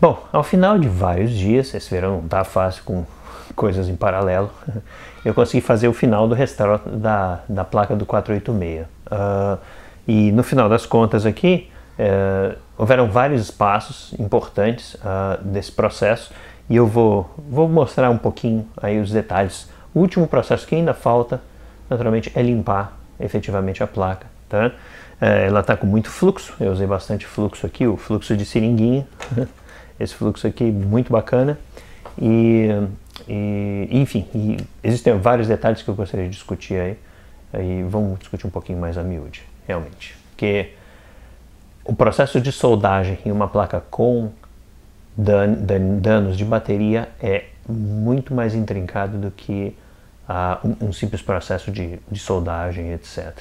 Bom, ao final de vários dias, esse verão não tá fácil com coisas em paralelo, eu consegui fazer o final do restauro da placa do 486. E no final das contas aqui, houveram vários passos importantes desse processo e eu vou mostrar um pouquinho aí os detalhes. O último processo que ainda falta, naturalmente, é limpar efetivamente a placa, tá? Ela está com muito fluxo, eu usei bastante fluxo aqui, o fluxo de seringuinha, esse fluxo aqui muito bacana enfim, existem vários detalhes que eu gostaria de discutir aí vamos discutir um pouquinho mais a miúde, realmente, porque o processo de soldagem em uma placa com danos de bateria é muito mais intrincado do que um simples processo de soldagem, etc.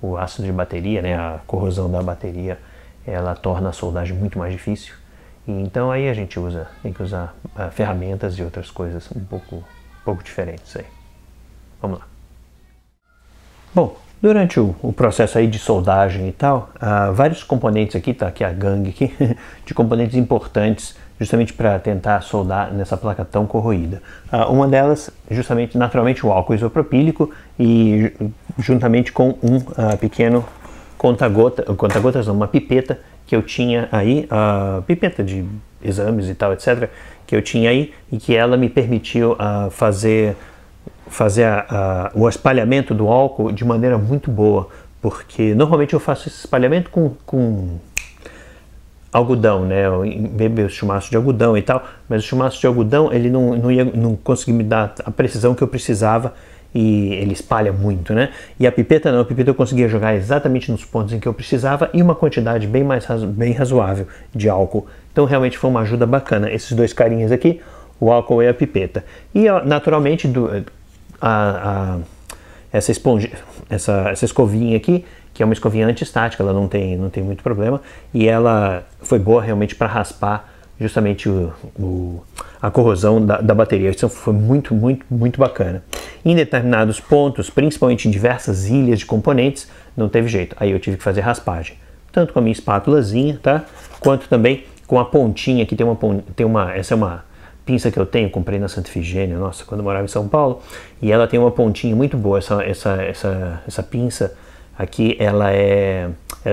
O ácido de bateria, né, a corrosão da bateria, ela torna a soldagem muito mais difícil. E então aí a gente tem que usar ferramentas e outras coisas um pouco diferentes aí. Vamos lá. Bom, durante o processo aí de soldagem e tal, vários componentes aqui, tá aqui a gangue aqui, de componentes importantes justamente para tentar soldar nessa placa tão corroída. Uma delas, justamente, naturalmente, o álcool isopropílico e juntamente com um pequeno conta-gotas, uma pipeta que eu tinha aí, pipeta de exames e tal, etc., que eu tinha aí e que ela me permitiu fazer o espalhamento do álcool de maneira muito boa, porque normalmente eu faço esse espalhamento com algodão, né? Eu bebo o chumaço de algodão e tal, mas o chumaço de algodão ele não conseguia me dar a precisão que eu precisava e ele espalha muito, né? E a pipeta não, a pipeta eu conseguia jogar exatamente nos pontos em que eu precisava e uma quantidade bem razoável de álcool. Então realmente foi uma ajuda bacana. Esses dois carinhas aqui, o álcool e a pipeta. E naturalmente essa escovinha aqui, que é uma escovinha antiestática, ela não tem muito problema, e ela foi boa realmente para raspar justamente a corrosão da bateria. Isso foi muito bacana. Em determinados pontos, principalmente em diversas ilhas de componentes, não teve jeito, aí eu tive que fazer raspagem. Tanto com a minha espátulazinha, tá? Quanto também com a pontinha, que essa é uma pinça que eu tenho, comprei na Santa Efigênia, nossa, quando eu morava em São Paulo, e ela tem uma pontinha muito boa, essa pinça aqui, ela é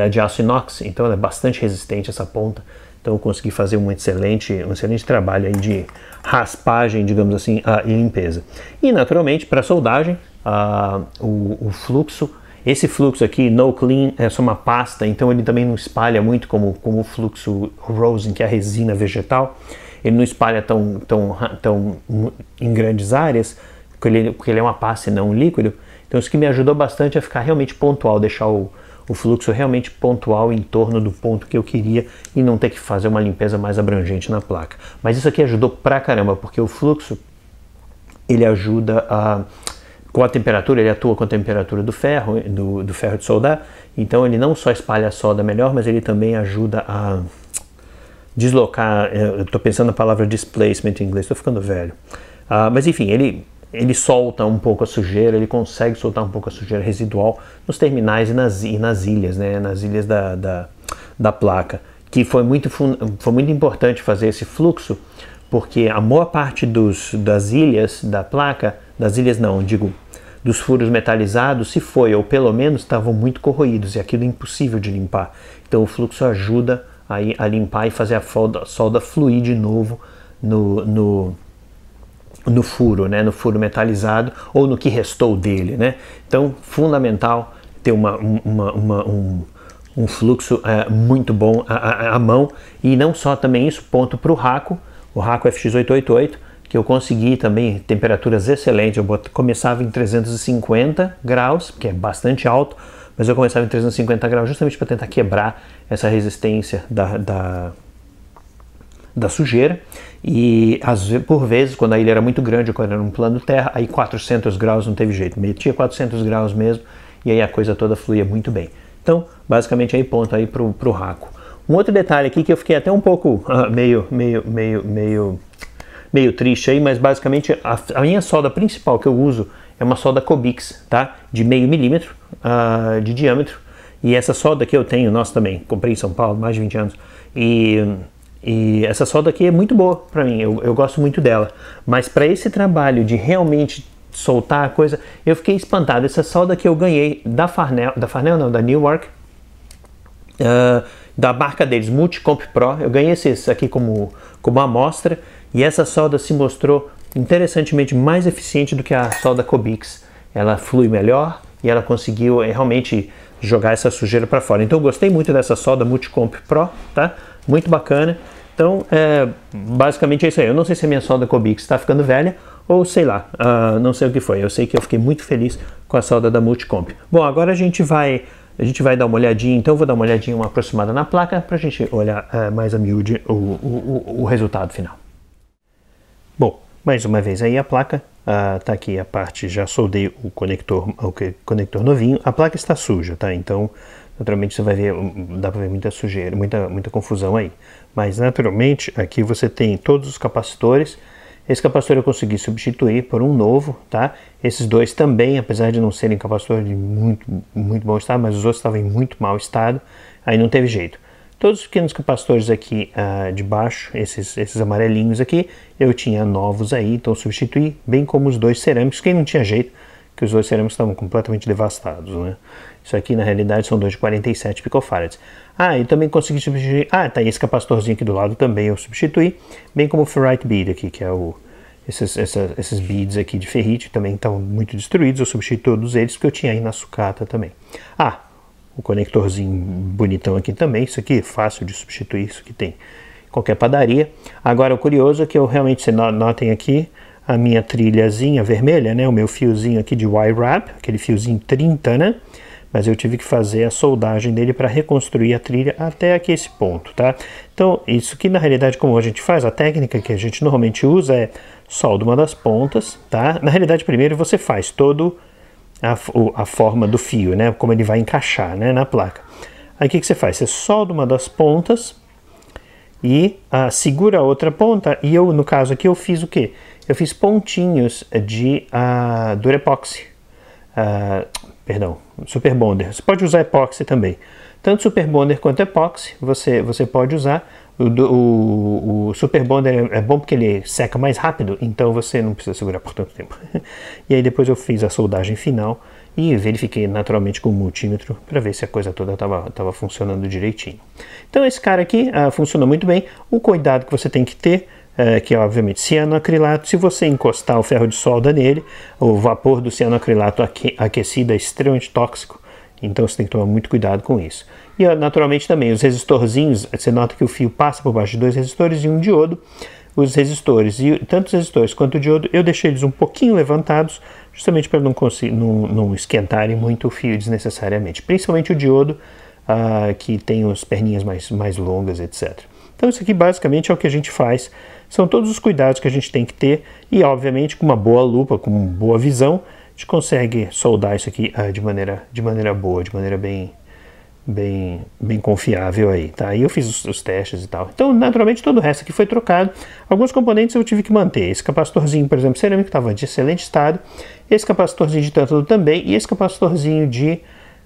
de aço inox, então ela é bastante resistente, essa ponta, então eu consegui fazer um excelente trabalho aí de raspagem, digamos assim, e limpeza. E naturalmente, para soldagem, o fluxo, esse fluxo aqui, No Clean, é só uma pasta, então ele também não espalha muito como o fluxo Rosin, que é a resina vegetal. Ele não espalha tão em grandes áreas, porque ele é uma pasta e não um líquido. Então isso que me ajudou bastante a ficar realmente pontual, deixar o fluxo realmente pontual em torno do ponto que eu queria e não ter que fazer uma limpeza mais abrangente na placa. Mas isso aqui ajudou pra caramba, porque o fluxo, ele ajuda com a temperatura, ele atua com a temperatura do ferro, do ferro de soldar, então ele não só espalha a solda melhor, mas ele também ajuda a deslocar, eu estou pensando na palavra displacement em inglês, estou ficando velho, mas enfim, ele solta um pouco a sujeira, ele consegue soltar um pouco a sujeira residual nos terminais e nas ilhas, né, nas ilhas da placa, que foi muito importante fazer esse fluxo, porque a maior parte das ilhas da placa, dos furos metalizados, se foi, ou pelo menos estavam muito corroídos, e aquilo é impossível de limpar. Então o fluxo ajuda a limpar e fazer a solda fluir de novo no furo, né, no furo metalizado, ou no que restou dele, né? Então, fundamental ter um fluxo muito bom à mão, e não só também isso, ponto para o raco FX888, que eu consegui também temperaturas excelentes. Eu começava em 350 graus, que é bastante alto, mas eu começava em 350 graus justamente para tentar quebrar essa resistência da sujeira. E por vezes, quando a ilha era muito grande, quando era um plano terra, aí 400 graus não teve jeito, metia 400 graus mesmo, e aí a coisa toda fluía muito bem. Então, basicamente aí ponto aí pro raco. Um outro detalhe aqui que eu fiquei até um pouco meio triste aí, mas basicamente a minha solda principal que eu uso é uma solda Cobix, tá? De 0,5 milímetro de diâmetro, e essa solda que eu tenho, nossa também, comprei em São Paulo, mais de 20 anos, e E essa solda aqui é muito boa para mim, eu gosto muito dela. Mas para esse trabalho de realmente soltar a coisa, eu fiquei espantado. Essa solda que eu ganhei da Farnell não, da Newark, da marca deles, Multicomp Pro, eu ganhei esses aqui como amostra, e essa solda se mostrou interessantemente mais eficiente do que a solda Cobix. Ela flui melhor e ela conseguiu realmente jogar essa sujeira para fora. Então eu gostei muito dessa solda Multicomp Pro, tá? Muito bacana. Então, basicamente é isso aí. Eu não sei se a minha solda Cobix está ficando velha ou sei lá, não sei o que foi. Eu sei que eu fiquei muito feliz com a solda da Multicomp. Bom, agora a gente vai dar uma olhadinha, então eu vou dar uma olhadinha uma aproximada na placa para a gente olhar mais a miúde o resultado final. Bom, mais uma vez aí a placa, tá aqui a parte, já soldei o conector novinho. A placa está suja, tá? Então, naturalmente você vai ver, dá para ver muita sujeira, muita confusão aí. Mas naturalmente aqui você tem todos os capacitores. Esse capacitor eu consegui substituir por um novo, tá? Esses dois também, apesar de não serem capacitores de muito bom estado, mas os outros estavam em muito mau estado, aí não teve jeito. Todos os pequenos capacitores aqui de baixo, esses amarelinhos aqui, eu tinha novos aí, então substituí, bem como os dois cerâmicos, que não tinha jeito, que os dois cerâmicos estavam completamente devastados, né? Isso aqui na realidade são dois de 47 picofarads. Eu também consegui substituir, tá, esse capacitorzinho aqui do lado também eu substituí, bem como o ferrite bead aqui, que é esses beads aqui de ferrite, também estão muito destruídos, eu substituí todos eles, porque eu tinha aí na sucata também. O conectorzinho bonitão aqui também, isso aqui é fácil de substituir, isso aqui tem em qualquer padaria. Agora o curioso é que eu realmente, vocês notem aqui, a minha trilhazinha vermelha, né, o meu fiozinho aqui de Y-Wrap, aquele fiozinho 30, né, mas eu tive que fazer a soldagem dele para reconstruir a trilha até aqui esse ponto, tá? Então, isso aqui na realidade, como a gente faz, a técnica que a gente normalmente usa é solda uma das pontas, tá? Na realidade, primeiro você faz todo a forma do fio, né, como ele vai encaixar, né, na placa. Aí o que você faz? Você solda uma das pontas e segura a outra ponta, e eu, no caso aqui, eu fiz o quê? Eu fiz pontinhos de Durepoxy, Super Bonder. Você pode usar epóxi também. Tanto Super Bonder quanto epóxi você pode usar. O Super Bonder é bom porque ele seca mais rápido, então você não precisa segurar por tanto tempo. E aí depois eu fiz a soldagem final e verifiquei naturalmente com o multímetro para ver se a coisa toda estava funcionando direitinho. Então esse cara aqui funciona muito bem. O cuidado que você tem que ter que é obviamente cianoacrilato. Se você encostar o ferro de solda nele, o vapor do cianoacrilato aquecido é extremamente tóxico, então você tem que tomar muito cuidado com isso. E naturalmente também os resistorzinhos, você nota que o fio passa por baixo de dois resistores e um diodo. Os resistores, tanto os resistores quanto o diodo, eu deixei eles um pouquinho levantados, justamente para não esquentarem muito o fio desnecessariamente, principalmente o diodo, que tem as perninhas mais longas, etc. Então isso aqui basicamente é o que a gente faz, são todos os cuidados que a gente tem que ter, e obviamente com uma boa lupa, com uma boa visão, a gente consegue soldar isso aqui de maneira boa, de maneira bem confiável aí, tá? Aí eu fiz os testes e tal. Então, naturalmente, todo o resto aqui foi trocado. Alguns componentes eu tive que manter. Esse capacitorzinho, por exemplo, cerâmico, estava de excelente estado. Esse capacitorzinho de tântalo também. E esse capacitorzinho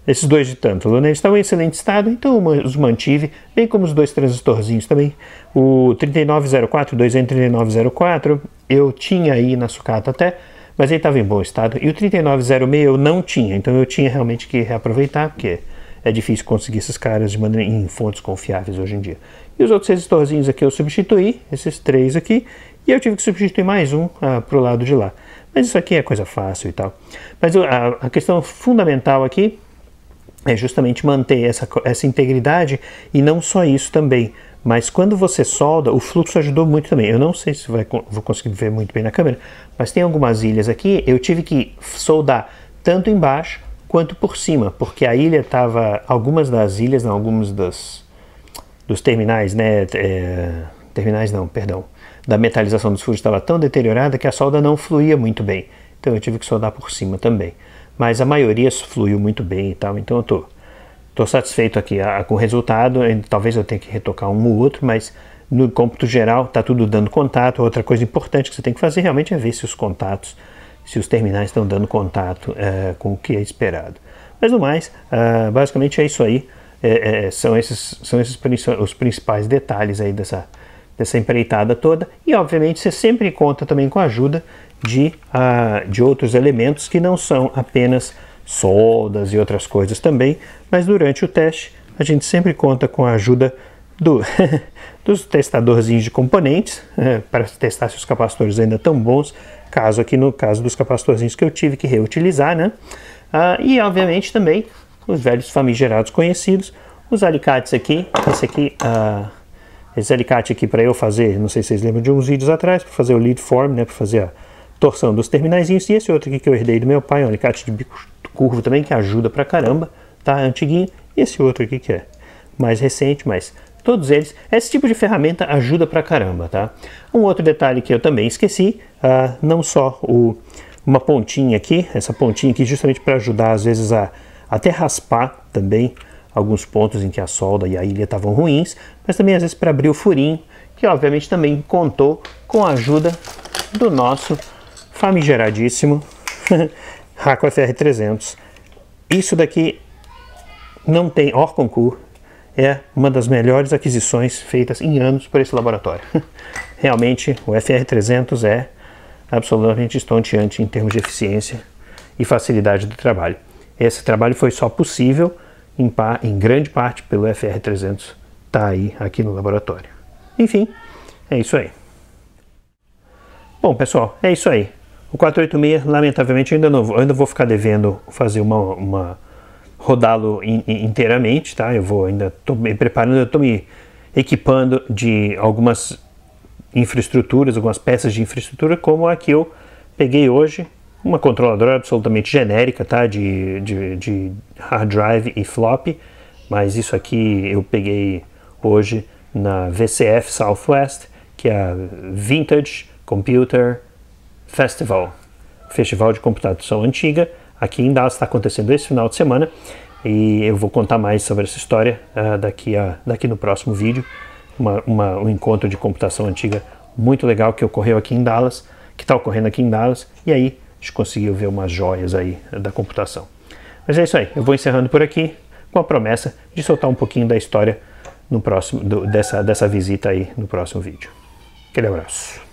esses dois de tântalo, né? Eles estavam em excelente estado, então eu os mantive, bem como os dois transistorzinhos também. O 3904, o 2N3904, eu tinha aí na sucata até, mas ele estava em bom estado. E o 3906 eu não tinha, então eu tinha realmente que reaproveitar, porque é difícil conseguir esses caras em fontes confiáveis hoje em dia. E os outros resistorzinhos aqui eu substituí, esses três aqui, e eu tive que substituir mais um para o lado de lá. Mas isso aqui é coisa fácil e tal. Mas a questão fundamental aqui é justamente manter essa integridade, e não só isso também, mas quando você solda, o fluxo ajudou muito também. Eu não sei se vou conseguir ver muito bem na câmera, mas tem algumas ilhas aqui, eu tive que soldar tanto embaixo quanto por cima, porque a ilha estava, algumas das ilhas, não, alguns dos terminais, né, da metalização dos furos estava tão deteriorada que a solda não fluía muito bem, então eu tive que soldar por cima também. Mas a maioria fluiu muito bem e tal, então eu tô satisfeito aqui com o resultado. Talvez eu tenha que retocar um ou outro, mas no cômputo geral está tudo dando contato. Outra coisa importante que você tem que fazer realmente é ver se os terminais estão dando contato com o que é esperado. Mas no mais, basicamente é isso aí. São esses os principais detalhes aí dessa empreitada toda. E obviamente você sempre conta também com a ajuda de outros elementos que não são apenas soldas e outras coisas também, mas durante o teste a gente sempre conta com a ajuda dos testadorzinhos de componentes, para testar se os capacitores ainda estão bons, no caso dos capacitorzinhos que eu tive que reutilizar, né? E obviamente também os velhos famigerados conhecidos, os alicates aqui, esse alicate aqui para eu fazer, não sei se vocês lembram de uns vídeos atrás, para fazer o lead form, né, para fazer a torção dos terminaizinhos, e esse outro aqui que eu herdei do meu pai, um alicate de bico curvo também, que ajuda pra caramba, tá, antiguinho, e esse outro aqui que é mais recente, mas todos eles, esse tipo de ferramenta ajuda pra caramba, tá? Um outro detalhe que eu também esqueci, não só uma pontinha aqui, essa pontinha aqui justamente para ajudar às vezes a até raspar também alguns pontos em que a solda e a ilha estavam ruins, mas também às vezes para abrir o furinho, que obviamente também contou com a ajuda do nosso famigeradíssimo Racco FR300. Isso daqui não tem hors concours, é uma das melhores aquisições feitas em anos por esse laboratório. Realmente o FR300 é absolutamente estonteante em termos de eficiência e facilidade do trabalho. Esse trabalho foi só possível em grande parte pelo FR300 tá aí aqui no laboratório. Enfim, é isso aí. Bom, pessoal, é isso aí. O 486, lamentavelmente, eu ainda vou ficar devendo fazer rodá-lo inteiramente, tá? Ainda estou me preparando, estou me equipando de algumas infraestruturas, algumas peças de infraestrutura, como a que eu peguei hoje, uma controladora absolutamente genérica, tá? De hard drive e flop, mas isso aqui eu peguei hoje na VCF Southwest, que é a Vintage Computer Festival de computação antiga, aqui em Dallas. Está acontecendo esse final de semana e eu vou contar mais sobre essa história daqui no próximo vídeo. Um encontro de computação antiga muito legal que ocorreu aqui em Dallas, que está ocorrendo aqui em Dallas, e aí a gente conseguiu ver umas joias aí da computação. Mas é isso aí, eu vou encerrando por aqui com a promessa de soltar um pouquinho da história no próximo, dessa visita aí no próximo vídeo. Aquele abraço.